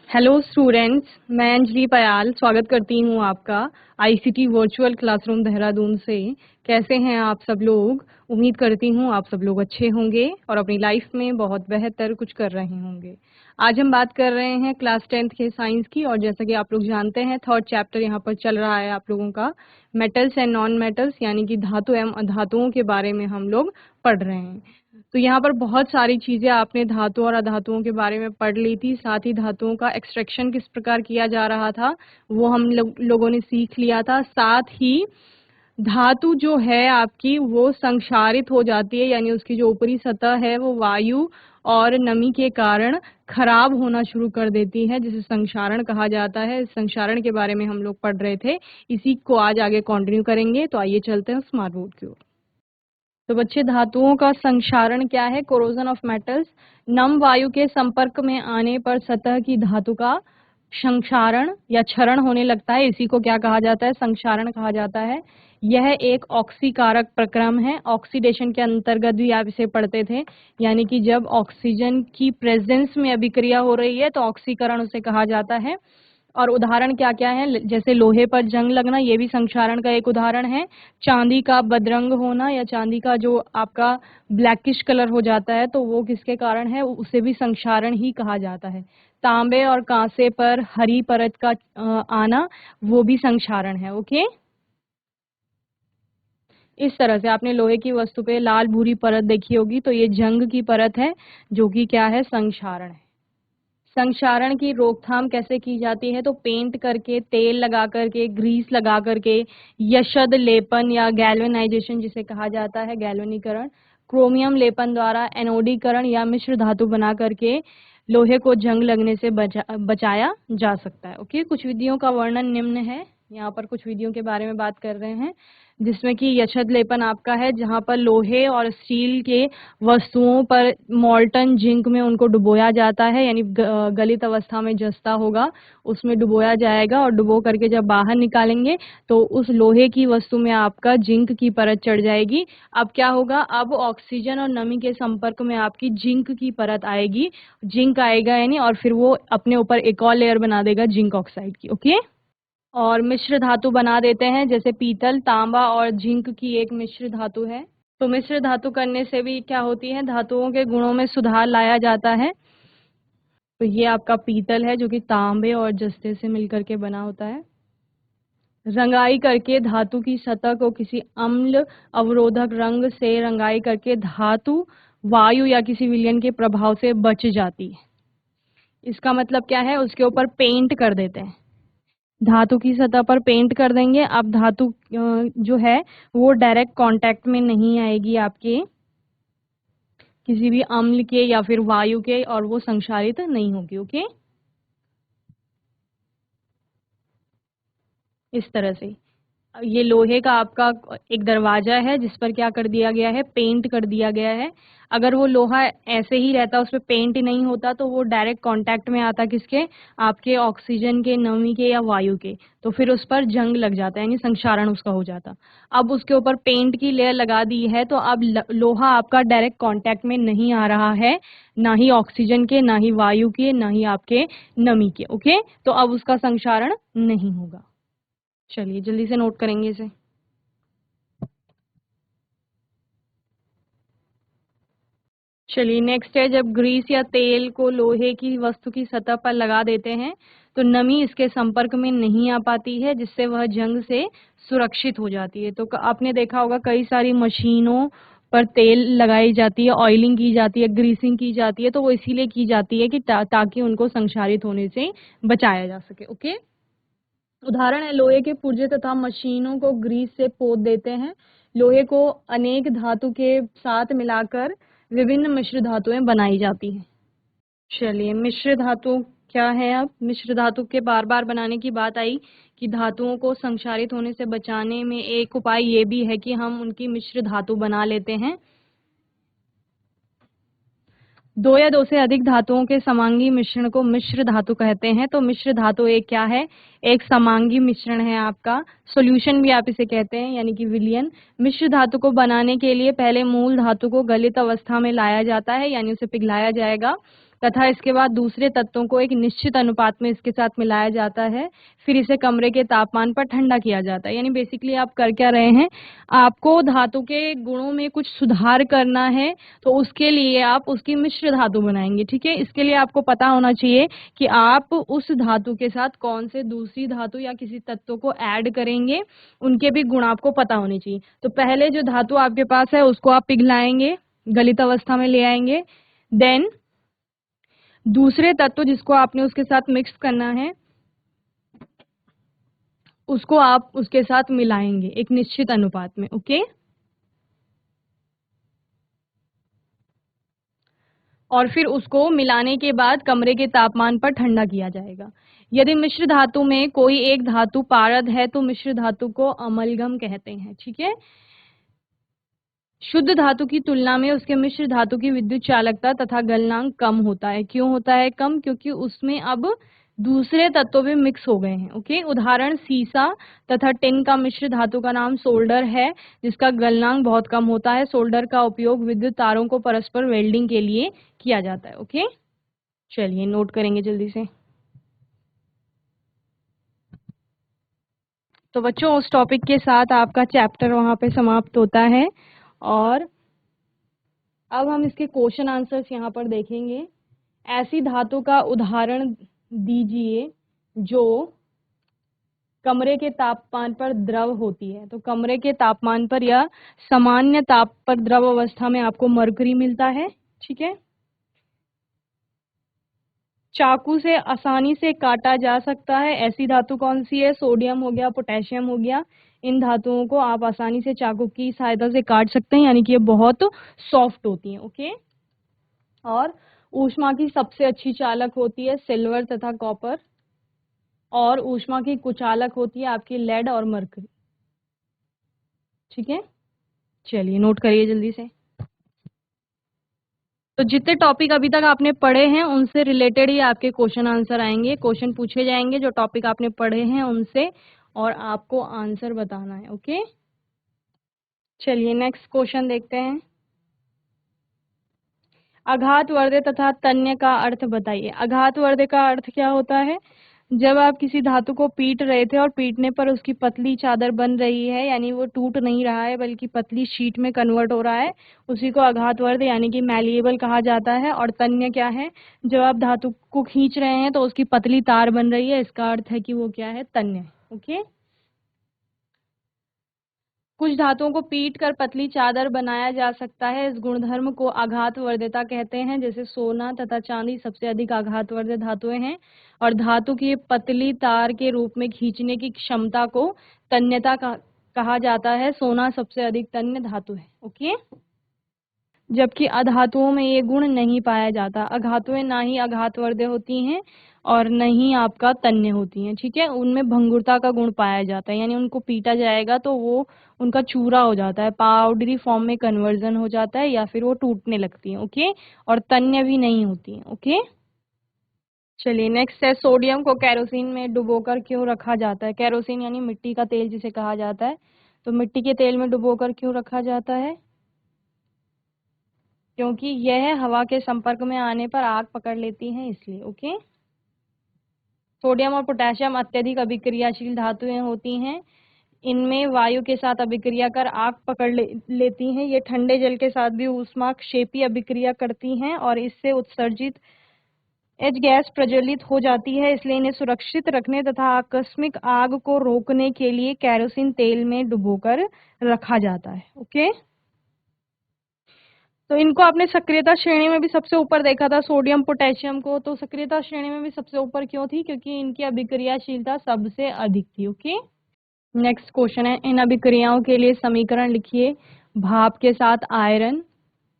Hello students, मैं अंजलि पयाल स्वागत करती हूँ आपका आईसीटी वर्चुअल क्लासरूम देहरादून से। कैसे हैं आप सब लोग? उम्मीद करती हूँ आप सब लोग अच्छे होंगे और अपनी लाइफ में बहुत बेहतर कुछ कर रहे होंगे। आज हम बात कर रहे हैं क्लास 10th के साइंस की, और जैसा कि आप लोग जानते हैं थर्ड चैप्टर यहाँ पर चल रहा है आप लोगों का, मेटल्स एंड नॉन मेटल्स, यानी कि धातु एवं अधातुओं के बारे में हम लोग पढ़ रहे हैं। तो यहाँ पर बहुत सारी चीज़ें आपने धातु और अधातुओं के बारे में पढ़ ली थी, साथ ही धातुओं का एक्सट्रैक्शन किस प्रकार किया जा रहा था वो हम लोगों ने सीख लिया था। साथ ही धातु जो है आपकी वो संक्षारित हो जाती है, यानी उसकी जो ऊपरी सतह है वो वायु और नमी के कारण खराब होना शुरू कर देती है, जिसे संक्षारण कहा जाता है। संक्षारण के बारे में हम लोग पढ़ रहे थे, इसी को आज आगे कंटिन्यू करेंगे। तो आइए चलते हैं स्मार्ट बोर्ड की ओर। तो बच्चे, धातुओं का संक्षारण क्या है? Corrosion of metals. नम वायु के संपर्क में आने पर सतह की धातु का संक्षारण या क्षरण होने लगता है, इसी को क्या कहा जाता है? संक्षारण कहा जाता है। यह एक ऑक्सीकारक प्रक्रम है। ऑक्सीडेशन के अंतर्गत भी आप इसे पढ़ते थे, यानी कि जब ऑक्सीजन की प्रेजेंस में अभिक्रिया हो रही है तो ऑक्सीकरण उसे कहा जाता है। और उदाहरण क्या क्या है? जैसे लोहे पर जंग लगना, ये भी संक्षारण का एक उदाहरण है। चांदी का बदरंग होना, या चांदी का जो आपका ब्लैकिश कलर हो जाता है, तो वो किसके कारण है? उसे भी संक्षारण ही कहा जाता है। तांबे और कांसे पर हरी परत का आना, वो भी संक्षारण है। ओके, इस तरह से आपने लोहे की वस्तु पे लाल भूरी परत देखी होगी, तो ये जंग की परत है, जो कि क्या है? संक्षारण है। संक्षारण की रोकथाम कैसे की जाती है? तो पेंट करके, तेल लगा करके, ग्रीस लगा करके, यशद लेपन या गैल्वेनाइजेशन जिसे कहा जाता है, गैल्वेनीकरण, क्रोमियम लेपन द्वारा एनोडीकरण या मिश्र धातु बना करके लोहे को जंग लगने से बचाया जा सकता है। ओके, कुछ विधियों का वर्णन निम्न है। यहाँ पर कुछ विधियों के बारे में बात कर रहे हैं, जिसमें कि यशद लेपन आपका है, जहाँ पर लोहे और स्टील के वस्तुओं पर मोल्टन जिंक में उनको डुबोया जाता है, यानी गलित अवस्था में जस्ता होगा उसमें डुबोया जाएगा, और डुबो करके जब बाहर निकालेंगे तो उस लोहे की वस्तु में आपका जिंक की परत चढ़ जाएगी। अब क्या होगा? अब ऑक्सीजन और नमी के संपर्क में आपकी जिंक की परत आएगी, जिंक आएगा यानी, और फिर वो अपने ऊपर एक और लेयर बना देगा जिंक ऑक्साइड की। ओके, और मिश्र धातु बना देते हैं, जैसे पीतल, तांबा और जिंक की एक मिश्र धातु है। तो मिश्र धातु करने से भी क्या होती है? धातुओं के गुणों में सुधार लाया जाता है। तो ये आपका पीतल है, जो कि तांबे और जस्ते से मिलकर के बना होता है। रंगाई करके धातु की सतह को किसी अम्ल अवरोधक रंग से रंगाई करके धातु वायु या किसी विलयन के प्रभाव से बच जाती है। इसका मतलब क्या है? उसके ऊपर पेंट कर देते हैं, धातु की सतह पर पेंट कर देंगे। अब धातु जो है वो डायरेक्ट कांटेक्ट में नहीं आएगी आपके किसी भी अम्ल के या फिर वायु के, और वो संक्षारित नहीं होगी। ओके, इस तरह से ये लोहे का आपका एक दरवाजा है, जिस पर क्या कर दिया गया है? पेंट कर दिया गया है। अगर वो लोहा ऐसे ही रहता, उस पर पेंट ही नहीं होता, तो वो डायरेक्ट कांटेक्ट में आता किसके? आपके ऑक्सीजन के, नमी के या वायु के, तो फिर उस पर जंग लग जाता है, यानी संक्षारण उसका हो जाता। अब उसके ऊपर पेंट की लेयर लगा दी है, तो अब लोहा आपका डायरेक्ट कांटेक्ट में नहीं आ रहा है, ना ही ऑक्सीजन के, ना ही वायु के, ना ही आपके नमी के। ओके, तो अब उसका संक्षारण नहीं होगा। चलिए जल्दी से नोट करेंगे इसे। चलिए नेक्स्ट है, जब ग्रीस या तेल को लोहे की वस्तु की सतह पर लगा देते हैं तो नमी इसके संपर्क में नहीं आ पाती है, जिससे वह जंग से सुरक्षित हो जाती है। तो आपने देखा होगा कई सारी मशीनों पर तेल लगाई जाती है, ऑयलिंग की जाती है, ग्रीसिंग की जाती है, तो वो इसीलिए की जाती है कि ताकि उनको संक्षारित होने से बचाया जा सके। ओके, उदाहरण है, लोहे के पुर्जे तथा मशीनों को ग्रीस से पोत देते हैं। लोहे को अनेक धातु के साथ मिलाकर विभिन्न मिश्र धातुएं बनाई जाती हैं। चलिए, मिश्र धातु क्या है? अब मिश्र धातु के बार बार बनाने की बात आई कि धातुओं को संक्षारित होने से बचाने में एक उपाय ये भी है कि हम उनकी मिश्र धातु बना लेते हैं। दो या दो से अधिक धातुओं के समांगी मिश्रण को मिश्र धातु कहते हैं। तो मिश्र धातु एक क्या है? एक समांगी मिश्रण है आपका, सॉल्यूशन भी आप इसे कहते हैं, यानी कि विलयन। मिश्र धातु को बनाने के लिए पहले मूल धातु को गलित अवस्था में लाया जाता है, यानी उसे पिघलाया जाएगा। तथा इसके बाद दूसरे तत्वों को एक निश्चित अनुपात में इसके साथ मिलाया जाता है, फिर इसे कमरे के तापमान पर ठंडा किया जाता है। यानी बेसिकली आप कर क्या रहे हैं, आपको धातु के गुणों में कुछ सुधार करना है, तो उसके लिए आप उसकी मिश्र धातु बनाएंगे। ठीक है, इसके लिए आपको पता होना चाहिए कि आप उस धातु के साथ कौन से दूसरी धातु या किसी तत्व को ऐड करेंगे, उनके भी गुण आपको पता होने चाहिए। तो पहले जो धातु आपके पास है उसको आप पिघलाएंगे, गलित अवस्था में ले आएंगे। देन दूसरे तत्व जिसको आपने उसके साथ मिक्स करना है उसको आप उसके साथ मिलाएंगे एक निश्चित अनुपात में। ओके, और फिर उसको मिलाने के बाद कमरे के तापमान पर ठंडा किया जाएगा। यदि मिश्र धातु में कोई एक धातु पारद है तो मिश्र धातु को अमलगम कहते हैं। ठीक है, शुद्ध धातु की तुलना में उसके मिश्र धातु की विद्युत चालकता तथा गलनांक कम होता है। क्यों होता है कम? क्योंकि उसमें अब दूसरे तत्व भी मिक्स हो गए हैं। ओके, उदाहरण सीसा तथा टिन का मिश्र धातु का नाम सोल्डर है, जिसका गलनांक बहुत कम होता है। सोल्डर का उपयोग विद्युत तारों को परस्पर वेल्डिंग के लिए किया जाता है। ओके, चलिए नोट करेंगे जल्दी से। तो बच्चों उस टॉपिक के साथ आपका चैप्टर वहां पे समाप्त होता है, और अब हम इसके क्वेश्चन आंसर्स यहाँ पर देखेंगे। ऐसी धातु का उदाहरण दीजिए जो कमरे के तापमान पर द्रव होती है। तो कमरे के तापमान पर या सामान्य ताप पर द्रव अवस्था में आपको मरकरी मिलता है। ठीक है, चाकू से आसानी से काटा जा सकता है। ऐसी धातु कौन सी है? सोडियम हो गया, पोटेशियम हो गया। इन धातुओं को आप आसानी से चाकू की सहायता से काट सकते हैं, यानी कि ये बहुत सॉफ्ट होती हैं। ओके, और ऊष्मा की सबसे अच्छी चालक होती है सिल्वर तथा कॉपर, और ऊष्मा की कुचालक होती है आपकी लेड और मरकरी। ठीक है, चलिए नोट करिए जल्दी से। तो जितने टॉपिक अभी तक आपने पढ़े हैं उनसे रिलेटेड ही आपके क्वेश्चन आंसर आएंगे। क्वेश्चन पूछे जाएंगे जो टॉपिक आपने पढ़े हैं उनसे, और आपको आंसर बताना है। ओके, चलिए नेक्स्ट क्वेश्चन देखते हैं। आघातवर्धे तथा तन्य का अर्थ बताइए। आघातवर्धे का अर्थ क्या होता है? जब आप किसी धातु को पीट रहे थे और पीटने पर उसकी पतली चादर बन रही है, यानी वो टूट नहीं रहा है बल्कि पतली शीट में कन्वर्ट हो रहा है, उसी को आघातवर्ध यानी कि मैलिएबल कहा जाता है। और तन्य क्या है? जब आप धातु को खींच रहे हैं तो उसकी पतली तार बन रही है, इसका अर्थ है कि वो क्या है? तन्य। ओके, कुछ धातुओं को पीट कर पतली चादर बनाया जा सकता है, इस गुणधर्म को आघातवर्ध्यता कहते हैं। जैसे सोना तथा चांदी सबसे अधिक आघातवर्ध्य धातुएं हैं, और धातु की पतली तार के रूप में खींचने की क्षमता को तन्यता कहा जाता है। सोना सबसे अधिक तन्य धातु है। ओके, जबकि अधातुओं में ये गुण नहीं पाया जाता। अघातुएं ना ही आघातवर्ध्य होती हैं और न ही आपका तन्य होती हैं। ठीक है, उनमें भंगुरता का गुण पाया जाता है, यानी उनको पीटा जाएगा तो वो उनका चूरा हो जाता है, पाउडरी फॉर्म में कन्वर्जन हो जाता है, या फिर वो टूटने लगती हैं। ओके, और तन्य भी नहीं होती हैं। ओके, चलिए नेक्स्ट है, सोडियम को केरोसिन में डुबोकर क्यों रखा जाता है? केरोसिन यानी मिट्टी का तेल जिसे कहा जाता है, तो मिट्टी के तेल में डुबोकर क्यों रखा जाता है? क्योंकि यह हवा के संपर्क में आने पर आग पकड़ लेती हैं, इसलिए। ओके, सोडियम और पोटेशियम अत्यधिक अभिक्रियाशील धातुएं होती हैं। इनमें वायु के साथ अभिक्रिया कर आग पकड़ लेती हैं। ये ठंडे जल के साथ भी ऊष्माक्षेपी अभिक्रिया करती हैं और इससे उत्सर्जित एच गैस प्रज्वलित हो जाती है। इसलिए इन्हें सुरक्षित रखने तथा आकस्मिक आग को रोकने के लिए केरोसिन तेल में डुबोकर रखा जाता है। ओके, तो इनको आपने सक्रियता श्रेणी में भी सबसे ऊपर देखा था, सोडियम पोटेशियम को। तो सक्रियता श्रेणी में भी सबसे ऊपर क्यों थी? क्योंकि इनकी अभिक्रियाशीलता सबसे अधिक थी। ओके, नेक्स्ट क्वेश्चन है, इन अभिक्रियाओं के लिए समीकरण लिखिए। भाप के साथ आयरन,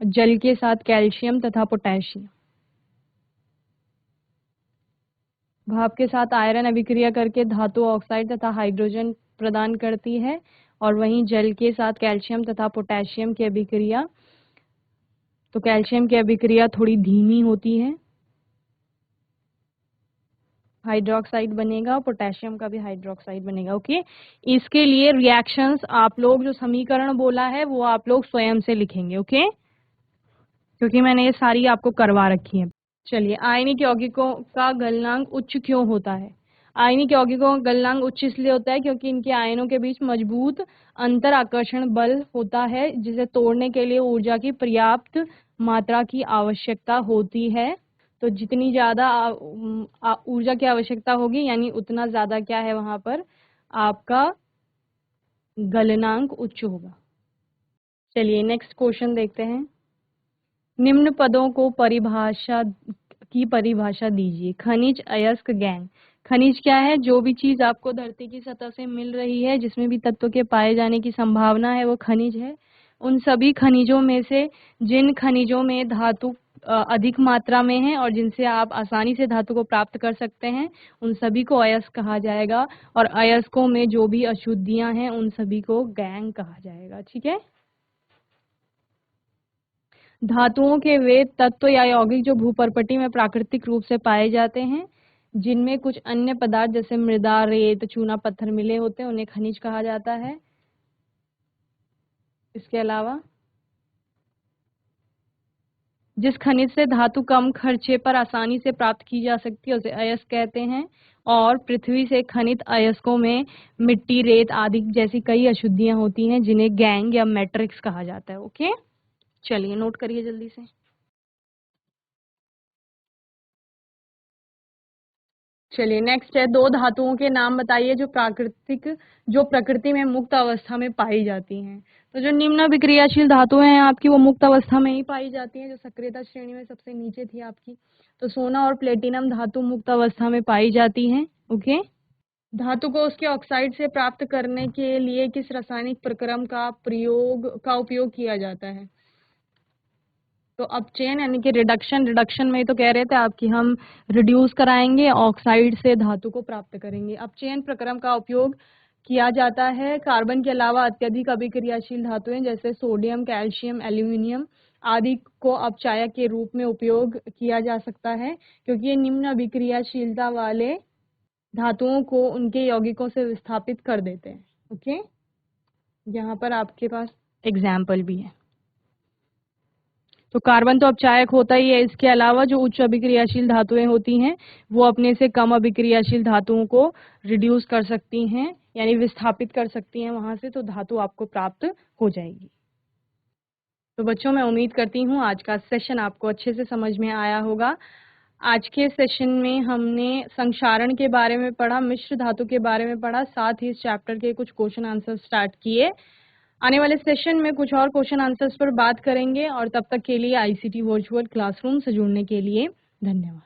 जल के साथ कैल्शियम तथा पोटेशियम। भाप के साथ आयरन अभिक्रिया करके धातु ऑक्साइड तथा हाइड्रोजन प्रदान करती है, और वहीं जल के साथ कैल्शियम तथा पोटेशियम की अभिक्रिया, तो कैल्शियम की अभिक्रिया थोड़ी धीमी होती है, हाइड्रोक्साइड बनेगा, पोटेशियम का भी हाइड्रोक्साइड बनेगा। ओके, इसके लिए रिएक्शंस आप लोग जो समीकरण बोला है वो आप लोग स्वयं से लिखेंगे। ओके, क्योंकि मैंने ये सारी आपको करवा रखी है। चलिए, आयनिक यौगिकों का गलनांक उच्च क्यों होता है? आयनिक यौगिकों का गलनांक उच्च इसलिए होता है क्योंकि इनके आयनों के बीच मजबूत अंतर आकर्षण बल होता है, जिसे तोड़ने के लिए ऊर्जा की पर्याप्त मात्रा की आवश्यकता होती है। तो जितनी ज़्यादा ऊर्जा की आवश्यकता होगी, यानी उतना ज़्यादा क्या है वहाँ पर आपका गलनांक उच्च होगा। चलिए नेक्स्ट क्वेश्चन देखते हैं। निम्न पदों को परिभाषा दीजिए। खनिज, अयस्क, गैंग। खनिज क्या है? जो भी चीज आपको धरती की सतह से मिल रही है, जिसमें भी तत्व के पाए जाने की संभावना है, वो खनिज है। उन सभी खनिजों में से जिन खनिजों में धातु अधिक मात्रा में है और जिनसे आप आसानी से धातु को प्राप्त कर सकते हैं, उन सभी को अयस्क कहा जाएगा। और अयस्कों में जो भी अशुद्धियां हैं, उन सभी को गैंग कहा जाएगा। ठीक है। धातुओं के वे तत्व या यौगिक जो भूपर्पटी में प्राकृतिक रूप से पाए जाते हैं, जिनमें कुछ अन्य पदार्थ जैसे मृदा, रेत, चूना, पत्थर मिले होते हैं, उन्हें खनिज कहा जाता है। इसके अलावा जिस खनिज से धातु कम खर्चे पर आसानी से प्राप्त की जा सकती है, उसे अयस्क कहते हैं। और पृथ्वी से खनित अयस्कों में मिट्टी, रेत आदि जैसी कई अशुद्धियां होती हैं, जिन्हें गैंग या मैट्रिक्स कहा जाता है। ओके, चलिए नोट करिए जल्दी से। चलिए नेक्स्ट है, दो धातुओं के नाम बताइए जो प्रकृति में मुक्त अवस्था में पाई जाती हैं। तो जो निम्न विक्रियाशील धातुएं हैं आपकी, वो मुक्त अवस्था में ही पाई जाती हैं, जो सक्रियता श्रेणी में सबसे नीचे थी आपकी। तो सोना और प्लेटिनम धातु मुक्त अवस्था में पाई जाती हैं। ओके। धातु को उसके ऑक्साइड से प्राप्त करने के लिए किस रासायनिक प्रक्रम का उपयोग किया जाता है? तो अपचयन यानी कि रिडक्शन में ही तो कह रहे थे आप कि हम रिड्यूस कराएंगे, ऑक्साइड से धातु को प्राप्त करेंगे। अपचयन प्रक्रम का उपयोग किया जाता है कार्बन के अलावा अत्यधिक अभिक्रियाशील धातुएं जैसे सोडियम, कैल्शियम, एल्यूमिनियम आदि को अपचायक के रूप में उपयोग किया जा सकता है, क्योंकि ये निम्न अभिक्रियाशीलता वाले धातुओं को उनके यौगिकों से विस्थापित कर देते हैं। ओके, यहाँ पर आपके पास एग्जाम्पल भी है। तो कार्बन तो अपचायक होता ही है, इसके अलावा जो उच्च अभिक्रियाशील धातुएं होती हैं, वो अपने से कम अभिक्रियाशील धातुओं को रिड्यूस कर सकती हैं, यानी विस्थापित कर सकती हैं वहां से, तो धातु आपको प्राप्त हो जाएगी। तो बच्चों, मैं उम्मीद करती हूँ आज का सेशन आपको अच्छे से समझ में आया होगा। आज के सेशन में हमने संक्षारण के बारे में पढ़ा, मिश्र धातु के बारे में पढ़ा, साथ ही इस चैप्टर के कुछ क्वेश्चन आंसर स्टार्ट किए। आने वाले सेशन में कुछ और क्वेश्चन आंसर्स पर बात करेंगे, और तब तक के लिए आईसीटी वर्चुअल क्लासरूम से जुड़ने के लिए धन्यवाद।